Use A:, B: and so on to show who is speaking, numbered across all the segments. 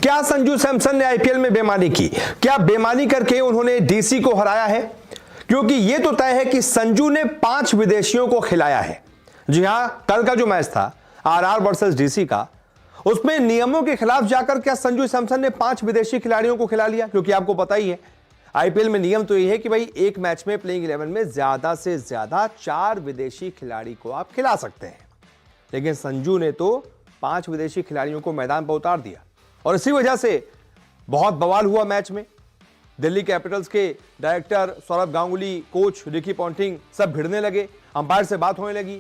A: क्या संजू सैमसन ने आईपीएल में बेईमानी की? क्या बेईमानी करके उन्होंने डीसी को हराया है? क्योंकि यह तो तय है कि संजू ने 5 विदेशियों को खिलाया है। जी हां, कल का जो मैच था आरआर वर्सेस डीसी का, उसमें नियमों के खिलाफ जाकर क्या संजू सैमसन ने 5 विदेशी खिलाड़ियों को खिला लिया? क्योंकि आपको पता ही है आईपीएल में नियम तो यह है कि भाई एक मैच में प्लेइंग 11 में ज्यादा से ज्यादा 4 विदेशी खिलाड़ी को आप खिला सकते हैं, लेकिन संजू ने तो 5 विदेशी खिलाड़ियों को मैदान पर उतार दिया और इसी वजह से बहुत बवाल हुआ मैच में। दिल्ली कैपिटल्स के director Saurabh Ganguly, coach Ricky Ponting सब भिड़ने लगे, अंपायर से बात होने लगी,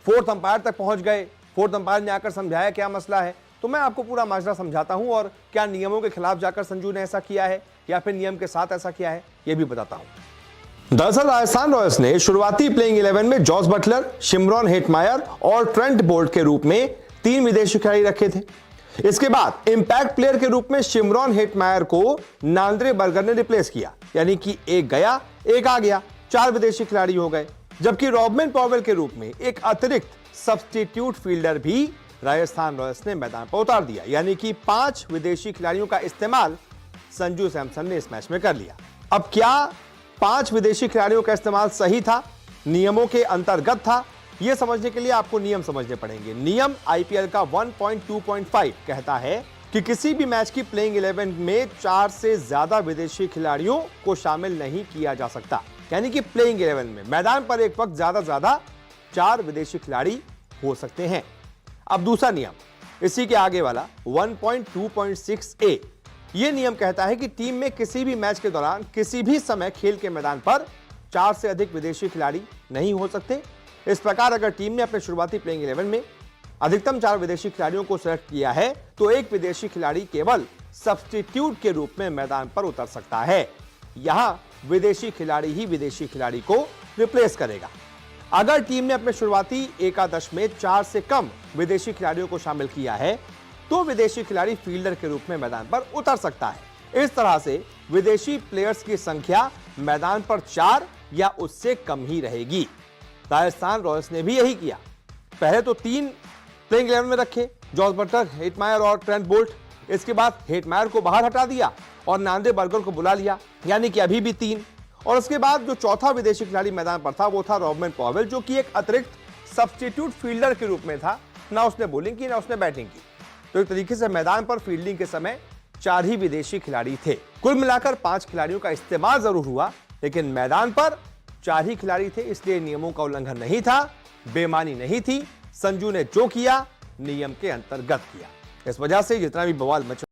A: फोर्थ अंपायर तक पहुंच गए। फोर्थ अंपायर ने आकर समझाया क्या मसला है। तो मैं आपको पूरा माजरा समझाता हूं और क्या नियमों के खिलाफ जाकर संजू ने ऐसा किया है या फिर नियम के साथ ऐसा किया है, यह भी बताता हूं। दरअसल राजस्थान रॉयल्स ने शुरुआती प्लेइंग 11 में जॉस बटलर, शिमरॉन हेटमायर और ट्रेंट बोल्ट के रूप में 3 विदेशी खिलाड़ी रखे थे। इसके बाद इंपैक्ट प्लेयर के रूप में शिमरॉन हेटमायर को नांद्रे बर्गर ने रिप्लेस किया, यानी कि एक गया एक आ गया, 4 विदेशी खिलाड़ी हो गए। जबकि रॉबमन पॉवेल के रूप में एक अतिरिक्त सब्स्टिट्यूट फील्डर भी राजस्थान रॉयल्स ने मैदान पर उतार दिया, यानी कि 5 विदेशी खिलाड़ियों का इस्तेमाल संजू सैमसन ने इस मैच में कर लिया। अब क्या 5 विदेशी खिलाड़ियों का इस्तेमाल सही था, नियमों के अंतर्गत था? यह समझने के लिए आपको नियम समझने पड़ेंगे। नियम आईपीएल का 1.2.5 कहता है कि किसी भी मैच की प्लेइंग 11 में 4 से ज्यादा विदेशी खिलाड़ियों को शामिल नहीं किया जा सकता, यानी कि प्लेइंग 11 में मैदान पर एक वक्त ज्यादा 4 विदेशी खिलाड़ी हो सकते हैं। अब दूसरा नियम, इसी के आगे वाला 1.2.6a, यह नियम कहता है कि टीम में किसी भी मैच के दौरान किसी भी समय खेल के मैदान पर 4 से अधिक विदेशी खिलाड़ी नहीं हो सकते। इस प्रकार अगर टीम ने अपने शुरुआती प्लेइंग 11 में अधिकतम 4 विदेशी खिलाड़ियों को सिलेक्ट किया है तो एक विदेशी खिलाड़ी केवल सब्स्टिट्यूट के रूप में मैदान पर उतर सकता है। यहां विदेशी खिलाड़ी ही विदेशी खिलाड़ी को रिप्लेस करेगा। अगर टीम ने अपने शुरुआती एकादश में 4 से कम विदेशी खिलाड़ियों को शामिल किया है तो विदेशी खिलाड़ी फील्डर के रूप में मैदान पर उतर सकता है। इस तरह से विदेशी प्लेयर्स की संख्या मैदान पर 4 या उससे कम ही रहेगी। राजस्थान रॉयल्स ने भी यही किया। पहले तो 3 प्लेइंग 11 में रखे, जॉस बटलर, हेटमायर और ट्रेंट बोल्ट। इसके बाद हेटमायर को बाहर हटा दिया और नांद्रे बर्गर को बुला लिया, यानी कि अभी भी 3। और उसके बाद जो चौथा विदेशी खिलाड़ी मैदान पर था वो था रॉबमन पॉवेल, जो कि एक अतिरिक्त सब्स्टिट्यूट फील्डर के रूप में था। ना उसने बॉलिंग की ना उसने बैटिंग की, तो एक तरीके से मैदान पर फील्डिंग के समय 4 ही विदेशी खिलाड़ी थे। कुल मिलाकर 5 खिलाड़ियों का इस्तेमाल जरूर हुआ, लेकिन मैदान पर 4 ही खिलाड़ी थे, इसलिए नियमों का उल्लंघन नहीं था, बेईमानी नहीं थी। संजू ने जो किया नियम के अंतर्गत किया। इस वजह से जितना भी बवाल मचा